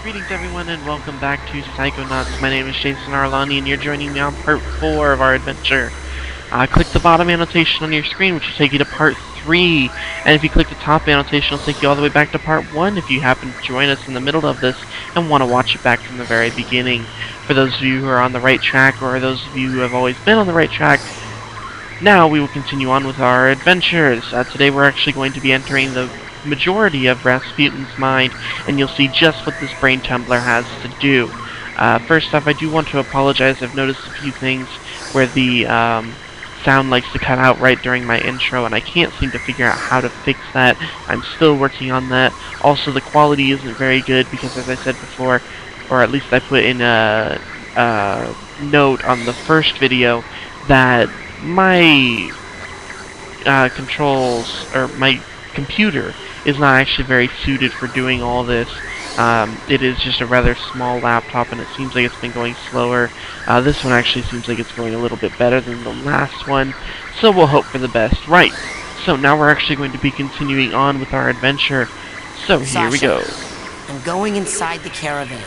Greetings everyone and welcome back to Psychonauts. My name is Arilani and you're joining me on part 4 of our adventure. Click the bottom annotation on your screen which will take you to part 3, and if you click the top annotation it'll take you all the way back to part 1 if you happen to join us in the middle of this and want to watch it back from the very beginning. For those of you who are on the right track, or those of you who have always been on the right track, now we will continue on with our adventures. Today we're actually going to be entering the majority of Razputin's mind, and you'll see just what this Brain Tumbler has to do. First off, I do want to apologize. I've noticed a few things where the sound likes to cut out right during my intro, and I can't seem to figure out how to fix that. I'm still working on that. Also, the quality isn't very good because, as I said before, or at least I put in a note on the first video, that my controls, or my computer, is not actually very suited for doing all this. It is just a rather small laptop and it seems like it's been going slower. This one actually seems like it's going a little bit better than the last one, so we'll hope for the best. Right, so now we're actually going to be continuing on with our adventure. So here we go. I'm going inside the caravan.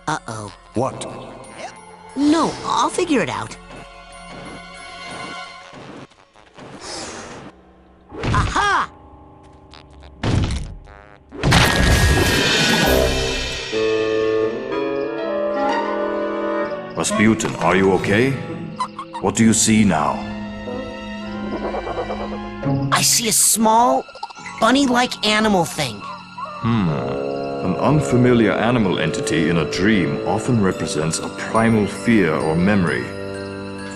Uh-oh. What? No, I'll figure it out. Aha! Razputin, are you okay? What do you see now? I see a small, bunny-like animal thing. An unfamiliar animal entity in a dream often represents a primal fear or memory.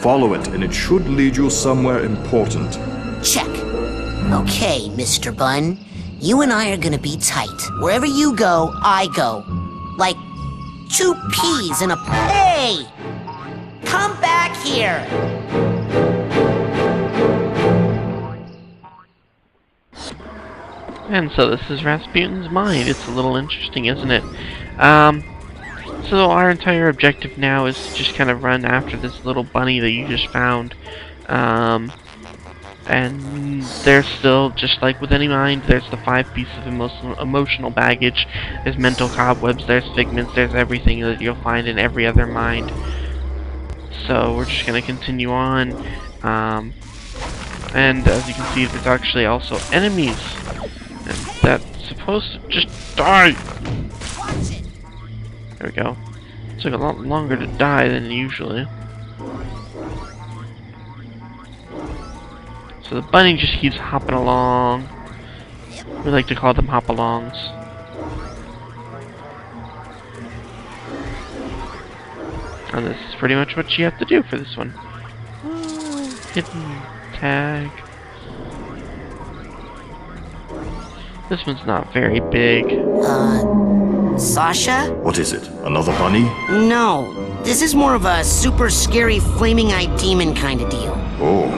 Follow it, and it should lead you somewhere important. Check. Okay, Mr. Bun. You and I are gonna be tight. Wherever you go, I go. Like two peas in a... Hey! Come back here! And so this is Razputin's mind. It's a little interesting, isn't it? So our entire objective now is to just kind of run after this little bunny that you just found. And there's still, just like with any mind, there's the 5 pieces of emotional baggage. There's mental cobwebs, there's figments, there's everything that you'll find in every other mind. So we're just going to continue on. And as you can see, there's actually also enemies. And that's supposed to just die. There we go. It took a lot longer to die than usually. So the bunny just keeps hopping along. We like to call them hop-alongs. And this is pretty much what you have to do for this one. Hidden tag. This one's not very big. Sasha? What is it? Another bunny? No, this is more of a super scary flaming-eyed demon kind of deal. Oh.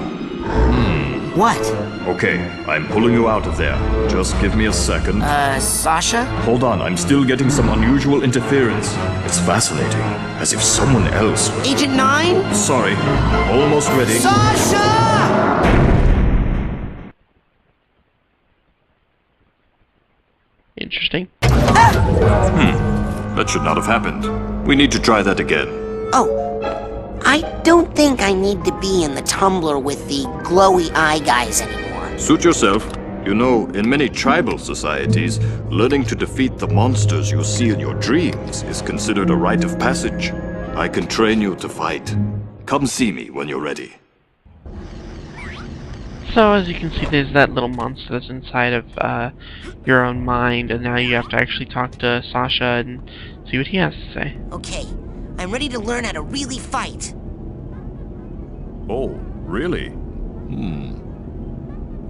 What? Okay, I'm pulling you out of there. Just give me a second. Sasha? Hold on, I'm still getting some unusual interference. It's fascinating, as if someone else was... Agent 9? Sorry, almost ready. Sasha! Interesting. That should not have happened. We need to try that again. Oh, I don't think I need to be in the tumbler with the glowy eye guys anymore. Suit yourself. You know, in many tribal societies, learning to defeat the monsters you see in your dreams is considered a rite of passage. I can train you to fight. Come see me when you're ready. So as you can see, there's that little monster that's inside of your own mind, and now you have to actually talk to Sasha and see what he has to say. Okay, I'm ready to learn how to really fight. Oh, really?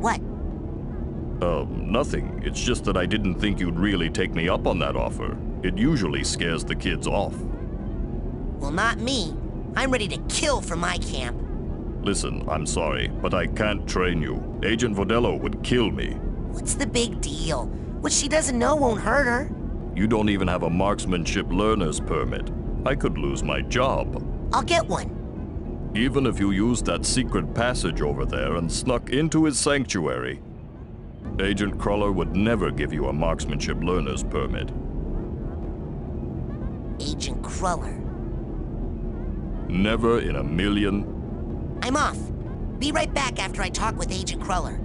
What? Nothing. It's just that I didn't think you'd really take me up on that offer. It usually scares the kids off. Well, not me. I'm ready to kill for my camp. Listen, I'm sorry, but I can't train you. Agent Vodello would kill me. What's the big deal? What she doesn't know won't hurt her. You don't even have a marksmanship learner's permit. I could lose my job. I'll get one. Even if you used that secret passage over there and snuck into his sanctuary. Agent Cruller would never give you a marksmanship learner's permit. Agent Cruller. Never in a million. I'm off. Be right back after I talk with Agent Cruller.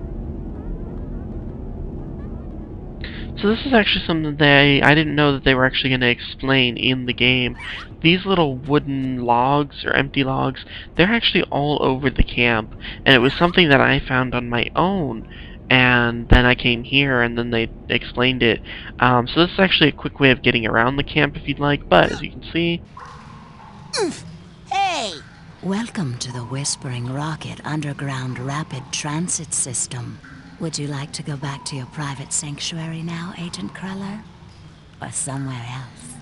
So this is actually something that I didn't know that they were actually going to explain in the game. These little wooden logs, or empty logs, they're actually all over the camp. And it was something that I found on my own. And then I came here, and then they explained it. So this is actually a quick way of getting around the camp if you'd like. But, as you can see... Hey! Welcome to the Whispering Rocket Underground Rapid Transit System. Would you like to go back to your private sanctuary now, Agent Cruller? Or somewhere else?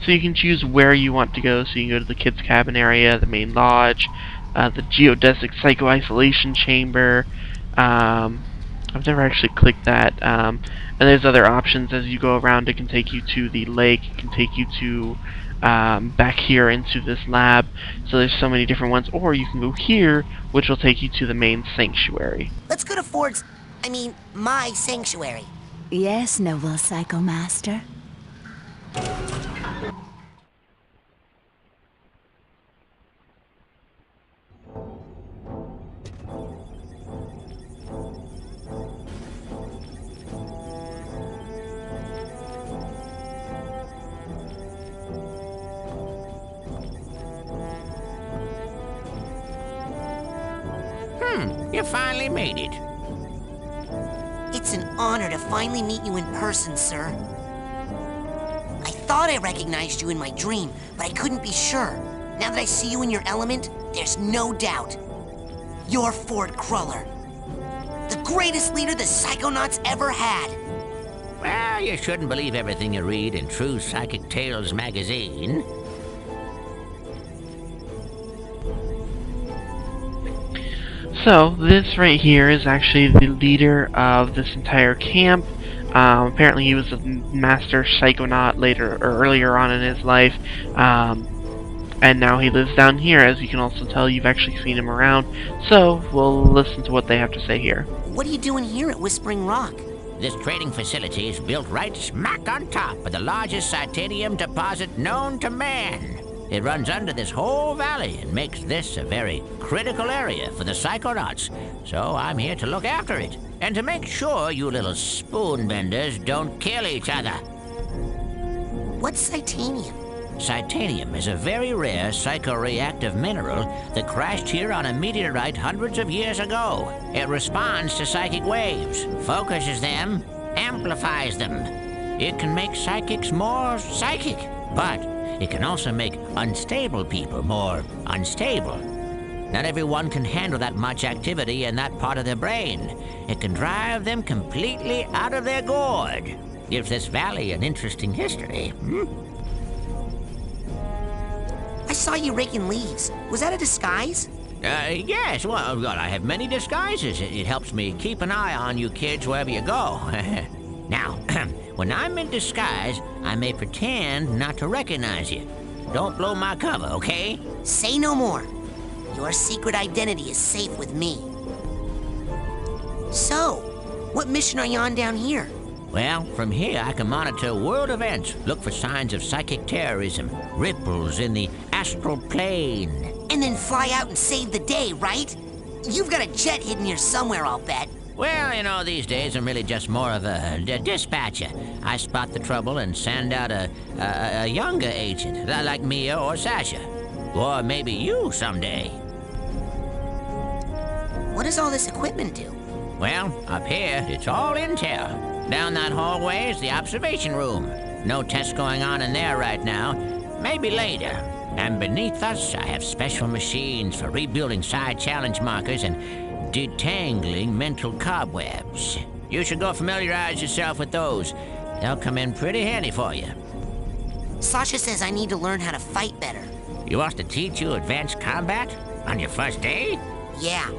So you can choose where you want to go. So you can go to the kids' cabin area, the main lodge, the geodesic psycho-isolation chamber. I've never actually clicked that. And there's other options as you go around. It can take you to the lake. It can take you to back here into this lab. So there's so many different ones. Or you can go here, which will take you to the main sanctuary. Let's go to my sanctuary. Yes, noble Psycho Master. You finally made it. It's an honor to finally meet you in person, sir. I thought I recognized you in my dream, but I couldn't be sure. Now that I see you in your element, there's no doubt. You're Ford Cruller. The greatest leader the Psychonauts ever had. Well, you shouldn't believe everything you read in True Psychic Tales magazine. So, this right here is actually the leader of this entire camp. Apparently he was a master psychonaut earlier on in his life. And now he lives down here. As you can also tell, you've actually seen him around. So, we'll listen to what they have to say here. What are you doing here at Whispering Rock? This trading facility is built right smack on top of the largest titanium deposit known to man. It runs under this whole valley and makes this a very critical area for the Psychonauts. So I'm here to look after it, and to make sure you little spoon benders don't kill each other. What's Titanium? Titanium is a very rare psychoreactive mineral that crashed here on a meteorite hundreds of years ago. It responds to psychic waves, focuses them, amplifies them. It can make psychics more psychic, but it can also make unstable people more unstable. Not everyone can handle that much activity in that part of their brain. It can drive them completely out of their gourd. Gives this valley an interesting history. I saw you raking leaves. Was that a disguise? Yes, well, I have many disguises. It helps me keep an eye on you kids wherever you go. Now, when I'm in disguise, I may pretend not to recognize you. Don't blow my cover, okay? Say no more. Your secret identity is safe with me. So, what mission are you on down here? Well, from here I can monitor world events, look for signs of psychic terrorism, ripples in the astral plane. And then fly out and save the day, right? You've got a jet hidden here somewhere, I'll bet. Well, you know, these days I'm really just more of a dispatcher. I spot the trouble and send out a younger agent, like Mia or Sasha. Or maybe you someday. What does all this equipment do? Well, up here, it's all intel. Down that hallway is the observation room. No tests going on in there right now. Maybe later. And beneath us, I have special machines for rebuilding side challenge markers and detangling mental cobwebs. You should go familiarize yourself with those. They'll come in pretty handy for you. Sasha says I need to learn how to fight better. You want to teach you advanced combat on your first day? Yeah.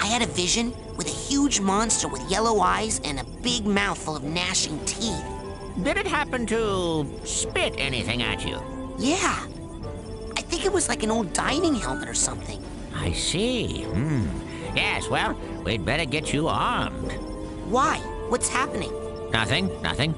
I had a vision with a huge monster with yellow eyes and a big mouth full of gnashing teeth. Did it happen to spit anything at you? Yeah. I think it was like an old diving helmet or something. I see. Yes, well, we'd better get you armed. Why? What's happening? Nothing.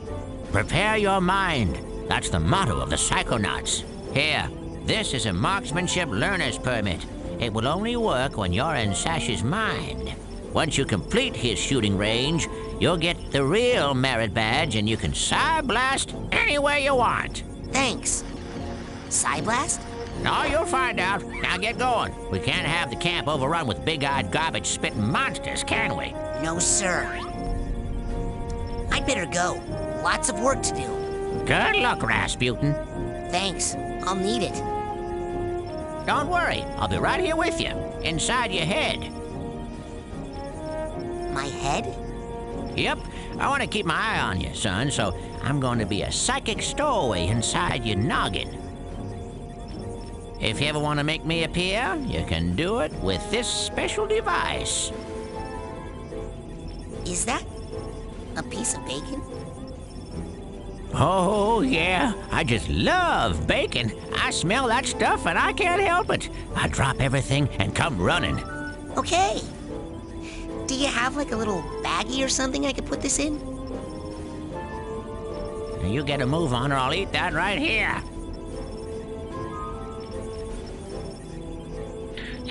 Prepare your mind. That's the motto of the Psychonauts. Here, this is a marksmanship learner's permit. It will only work when you're in Sasha's mind. Once you complete his shooting range, you'll get the real merit badge and you can Psy-blast anywhere you want. Thanks. Psy-blast? No, you'll find out. Now get going. We can't have the camp overrun with big-eyed garbage-spitting monsters, can we? No, sir. I'd better go. Lots of work to do. Good luck, Razputin. Thanks. I'll need it. Don't worry. I'll be right here with you, inside your head. My head? Yep. I want to keep my eye on you, son, so I'm going to be a psychic stowaway inside your noggin. If you ever want to make me appear, you can do it with this special device. Is that a piece of bacon? Oh, yeah. I just love bacon. I smell that stuff and I can't help it. I drop everything and come running. Okay. Do you have like a little baggie or something I could put this in? You get a move on or I'll eat that right here.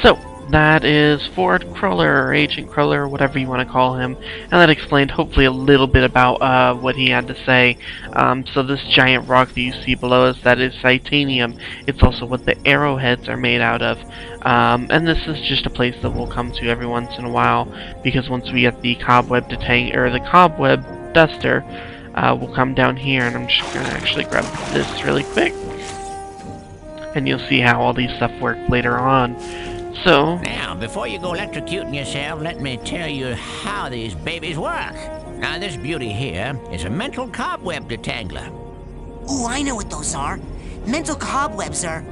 So, that is Ford Cruller, or Agent Cruller, whatever you want to call him, and that explained hopefully a little bit about what he had to say. So this giant rock that you see below us, that is titanium. It's also what the arrowheads are made out of. And this is just a place that we'll come to every once in a while, because once we get the cobweb the cobweb duster, we'll come down here, and I'm just going to actually grab this really quick. And you'll see how all these stuff work later on. So, now, before you go electrocuting yourself, let me tell you how these babies work. Now, this beauty here is a mental cobweb detangler. Ooh, I know what those are. Mental cobwebs are...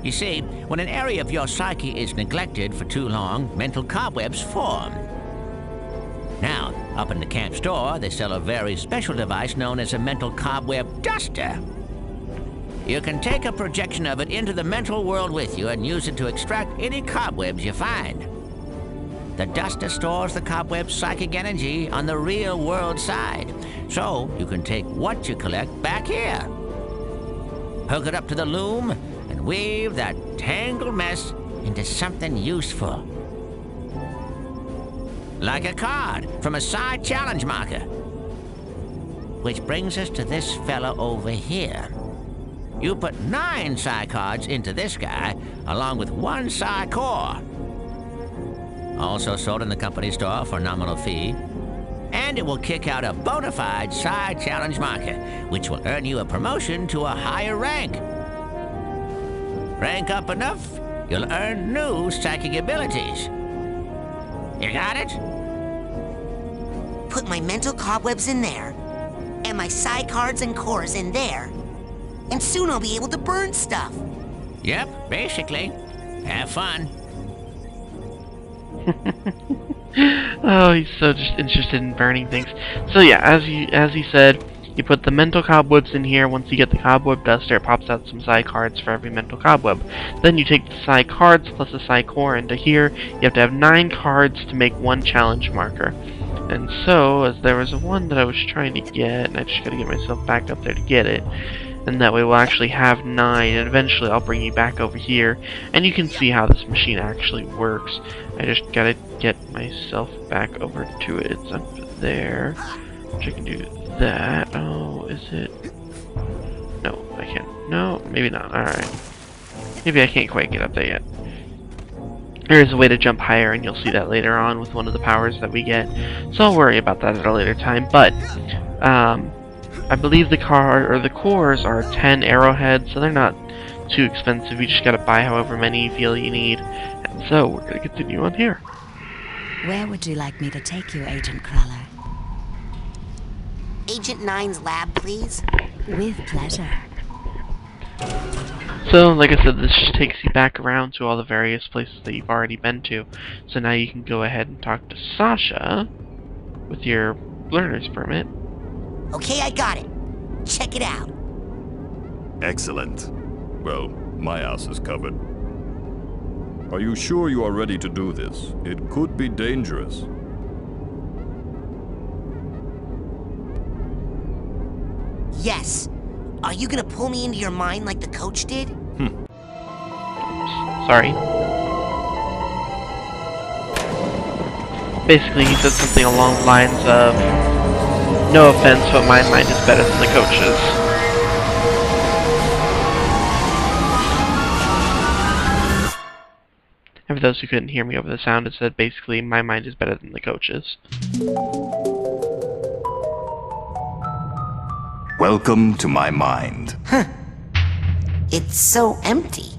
You see, when an area of your psyche is neglected for too long, mental cobwebs form. Now, up in the camp store, they sell a very special device known as a mental cobweb duster. You can take a projection of it into the mental world with you and use it to extract any cobwebs you find. The duster stores the cobweb's psychic energy on the real world side, so you can take what you collect back here. Hook it up to the loom and weave that tangled mess into something useful. Like a card from a side challenge marker. Which brings us to this fella over here. You put 9 Psy cards into this guy, along with 1 Psy core. Also sold in the company store for a nominal fee. And it will kick out a bona fide Psy challenge marker, which will earn you a promotion to a higher rank. Rank up enough, you'll earn new psychic abilities. You got it? Put my mental cobwebs in there, and my Psy cards and cores in there. And soon I'll be able to burn stuff. Yep, basically. Have fun. oh, he's so just interested in burning things. So yeah, as he said, you put the mental cobwebs in here. Once you get the cobweb duster, it pops out some Psy cards for every mental cobweb. Then you take the Psy cards plus a Psy core into here. You have to have 9 cards to make 1 challenge marker. And so, as there was one that I was trying to get, and I just gotta get myself back up there to get it. And that way we'll actually have 9, and eventually I'll bring you back over here, and you can see how this machine actually works. I just gotta get myself back over to it. It's up there, which I can do that. Oh, is it? No, I can't. No, maybe not. Alright. Maybe I can't quite get up there yet. There is a way to jump higher, and you'll see that later on with one of the powers that we get. So I'll worry about that at a later time, but, I believe the cores are 10 arrowheads, so they're not too expensive. You just gotta buy however many you feel you need. And so, we're gonna continue on here. Where would you like me to take you, Agent Cruller? Agent 9's lab, please. With pleasure. So, like I said, this just takes you back around to all the various places that you've already been to. So now you can go ahead and talk to Sasha with your learner's permit. Okay, I got it. Check it out. Excellent. Well, my ass is covered. Are you sure you are ready to do this? It could be dangerous. Yes. Are you gonna pull me into your mind like the coach did? Sorry. Basically, he said something along the lines of, no offense, but my mind is better than the coach's. And for those who couldn't hear me over the sound, it said basically, my mind is better than the coach's. Welcome to my mind. It's so empty.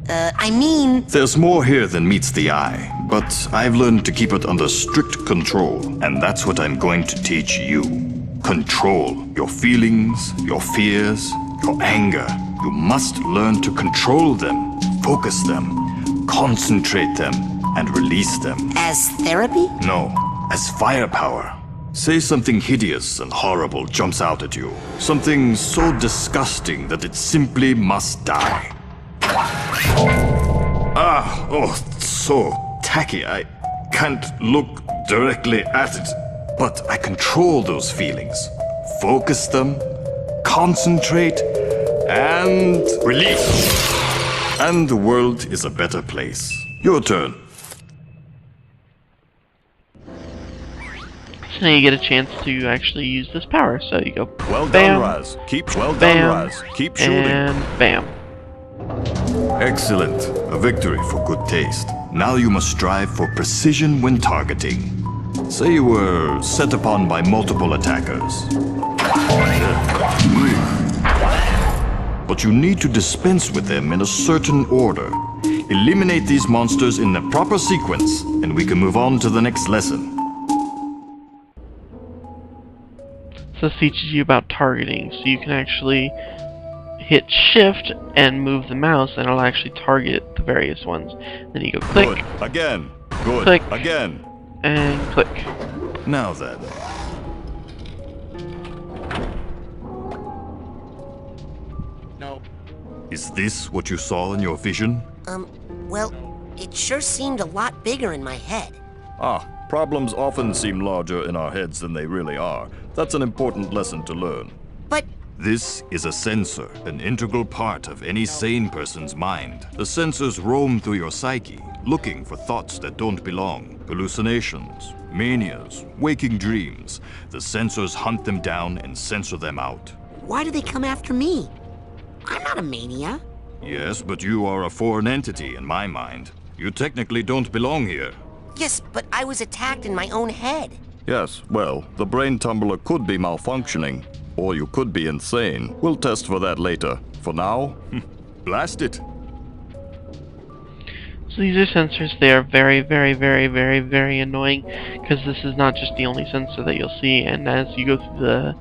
I mean... There's more here than meets the eye, but I've learned to keep it under strict control, and that's what I'm going to teach you. Control your feelings, your fears, your anger. You must learn to control them, focus them, concentrate them, and release them. As therapy? No, as firepower. Say something hideous and horrible jumps out at you. Something so disgusting that it simply must die. So tacky. I can't look directly at it. But I control those feelings. Focus them, concentrate, and release. And the world is a better place. Your turn. So now you get a chance to actually use this power. So you go Well bam, done, Raz. Well bam, done, Raz. Keep shooting. and bam. Excellent. A victory for good taste. Now you must strive for precision when targeting. Say you were set upon by multiple attackers. But you need to dispense with them in a certain order. Eliminate these monsters in the proper sequence, and we can move on to the next lesson. So this teaches you about targeting, so you can actually hit shift and move the mouse and it'll actually target the various ones. Then you go click, Good. Again. Good. Click. Again. and click. Now then. No. Is this what you saw in your vision? Well, it sure seemed a lot bigger in my head. Problems often seem larger in our heads than they really are. That's an important lesson to learn. But This is a sensor, an integral part of any sane person's mind. The sensors roam through your psyche, looking for thoughts that don't belong, hallucinations, manias, waking dreams. The sensors hunt them down and censor them out. why do they come after me? I'm not a mania. Yes, but you are a foreign entity in my mind. You technically don't belong here. Yes, but I was attacked in my own head. Yes, well, the Brain Tumbler could be malfunctioning, or you could be insane. We'll test for that later. For now, blast it. So these are sensors. They are very, very, very, very, very annoying because this is not just the only sensor that you'll see, and as you go through the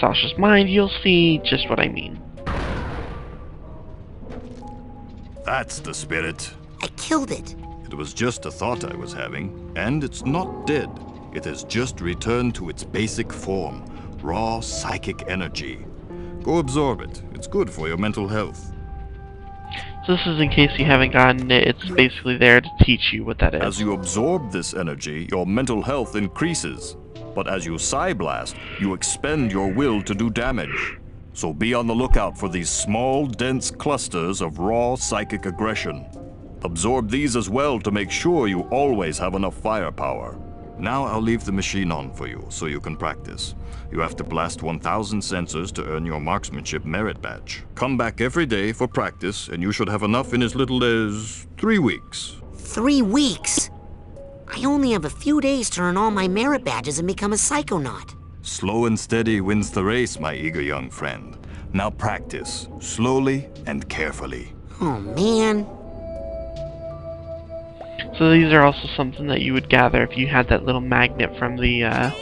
Sasha's mind, you'll see just what I mean. That's the spirit. I killed it. It was just a thought I was having, and it's not dead. It has just returned to its basic form, raw psychic energy. Go absorb it. It's good for your mental health. So this is in case you haven't gotten it. It's basically there to teach you what that is. As you absorb this energy, your mental health increases. But as you Psyblast, you expend your will to do damage. So be on the lookout for these small, dense clusters of raw psychic aggression. Absorb these as well to make sure you always have enough firepower. Now I'll leave the machine on for you, so you can practice. You have to blast 1,000 sensors to earn your marksmanship merit badge. Come back every day for practice, and you should have enough in as little as 3 weeks. 3 weeks? I only have a few days to earn all my merit badges and become a Psychonaut. Slow and steady wins the race, my eager young friend. Now practice, slowly and carefully. Oh, man. So these are also something that you would gather if you had that little magnet from the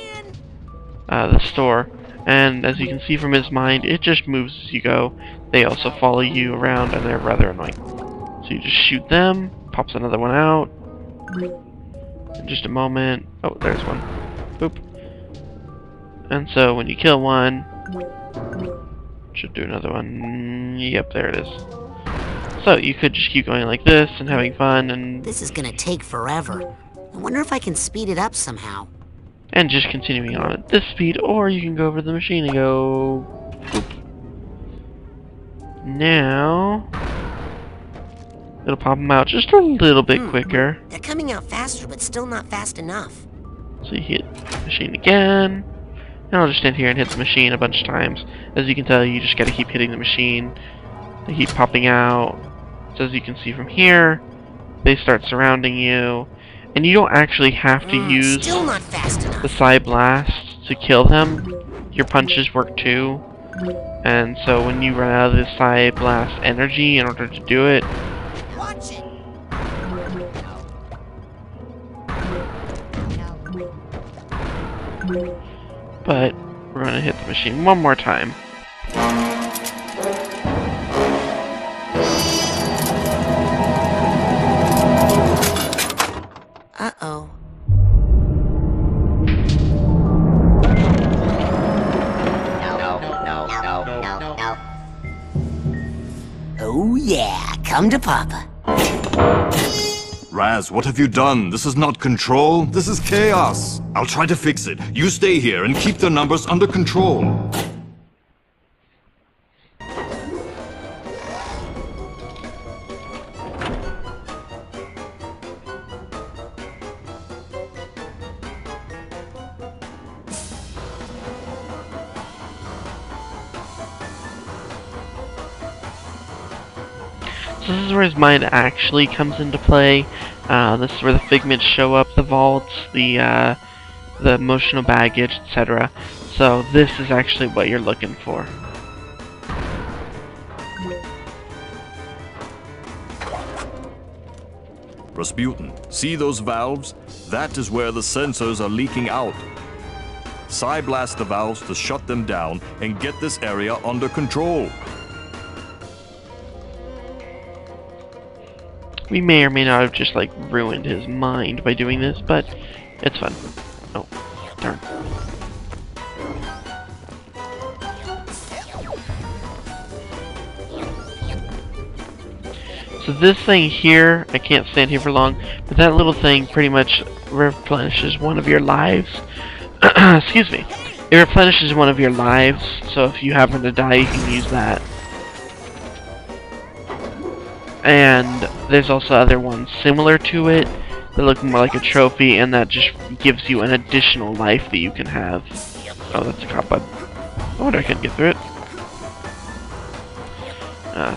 store. And as you can see from his mind, it just moves as you go. They also follow you around, and they're rather annoying. So you just shoot them, pops another one out. In just a moment. Oh, there's one. Boop. And so when you kill one, should do another one. Yep, there it is. So you could just keep going like this and having fun and This is gonna take forever. I wonder if I can speed it up somehow. just continuing on at this speed, or you can go over to the machine and go now it'll pop them out just a little bit quicker. They're coming out faster, but still not fast enough. So you hit the machine again. And I'll just stand here and hit the machine a bunch of times. As you can tell, you just gotta keep hitting the machine. They keep popping out. So as you can see from here, they start surrounding you. And you don't actually have to use Still not fast enough. the Psy Blast to kill them. Your punches work too. And so when you run out of the Psy Blast energy in order to do it, Watch it. but we're gonna hit the machine one more time. Uh-oh. Oh yeah, come to Papa. Raz, what have you done? This is not control. This is chaos. I'll try to fix it. You stay here and keep the numbers under control. So this is where his mind actually comes into play. This is where the figments show up, the vaults, the emotional baggage, etc. So this is actually what you're looking for. Razputin, see those valves? That is where the sensors are leaking out. Psy-blast the valves to shut them down and get this area under control. We may or may not have just like ruined his mind by doing this, but it's fun. Oh, darn. So this thing here, I can't stand here for long, but that little thing pretty much replenishes one of your lives. Excuse me. It replenishes one of your lives, so if you happen to die, you can use that. And there's also other ones similar to it that look more like a trophy, and that just gives you an additional life that you can have. Oh, that's a cop bud. I wonder if I can get through it.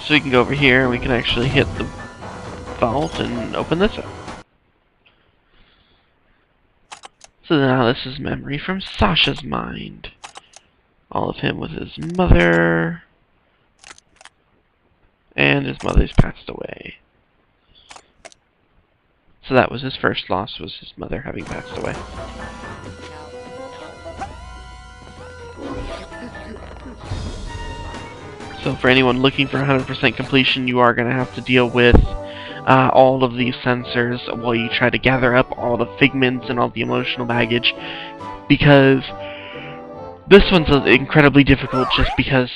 So we can go over here and we can actually hit the vault and open this up. So now this is memory from Sasha's mind. All of him with his mother. And his mother's passed away. So that was his first loss, was his mother having passed away. So for anyone looking for 100% completion, you are going to have to deal with all of these sensors while you try to gather up all the figments and all the emotional baggage. Because this one's incredibly difficult just because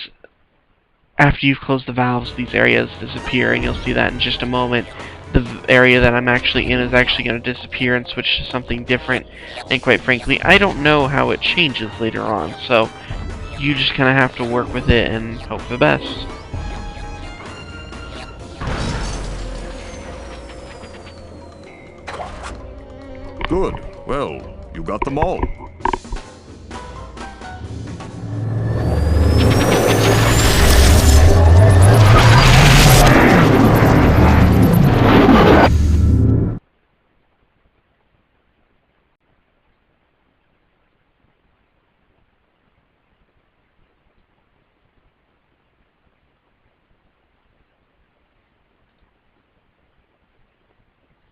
after you've closed the valves, these areas disappear, and you'll see that in just a moment. The area that I'm actually in is actually going to disappear and switch to something different, and quite frankly, I don't know how it changes later on, so you just kind of have to work with it and hope for the best. Good. Well, you got them all.